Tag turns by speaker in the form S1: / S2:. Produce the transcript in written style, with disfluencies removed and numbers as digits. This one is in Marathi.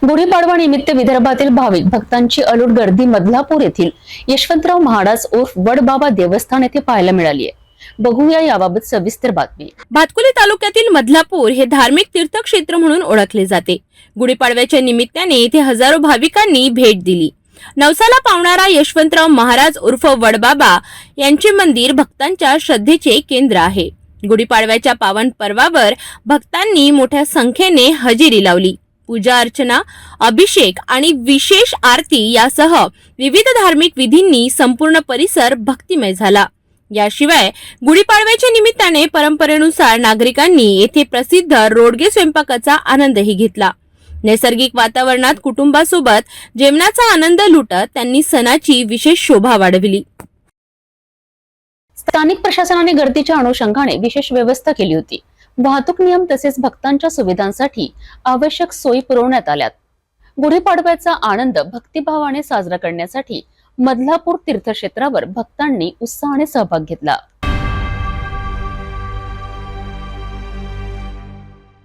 S1: गुढीपाडवा निमित्त विदर्भातील भाविक भक्तांची अलोट गर्दी मधलापूर येथील यशवंतराव महाराज उर्फ वडबाबा देवस्थान येथे पाहायला मिळाली आहे। बघूया याबाबत सविस्तर बातमी।
S2: भातकुली तालुक्यातील मधलापूर हे धार्मिक तीर्थक्षेत्र म्हणून ओळखले जाते। गुढीपाडव्याच्या निमित्ताने येथे हजारो भाविकांनी भेट दिली। नवसाला पावणारा यशवंतराव महाराज उर्फ वडबाबा यांचे मंदिर भक्तांच्या श्रद्धेचे केंद्र आहे। गुढीपाडव्याच्या पावन पर्वावर भक्तांनी मोठ्या संख्येने हजेरी लावली। पूजा अर्चना, अभिषेक आणि विशेष आरती यासह विविध धार्मिक विधींनी संपूर्ण परिसर भक्तिमय झाला। याशिवाय गुढीपाडव्याच्या निमित्ताने परंपरेनुसार नागरिकांनी येथे प्रसिद्ध रोडगे स्वयंपाकाचा आनंदही घेतला। नैसर्गिक वातावरणात कुटुंबासोबत जेवणाचा आनंद लुटत त्यांनी सणाची विशेष शोभा वाढविली।
S1: स्थानिक प्रशासनाने गर्दीच्या अनुषंगाने विशेष व्यवस्था केली होती। वाहतूक नियम तसेच भक्तांच्या सुविधांसाठी आवश्यक सोयी पुरवण्यात आल्यात। गुढीपाडव्याचा आनंद भक्तिभावाने साजरा करण्यासाठी मधलापूर तीर्थक्षेत्रावर भक्तांनी उत्साहाने सहभाग घेतला।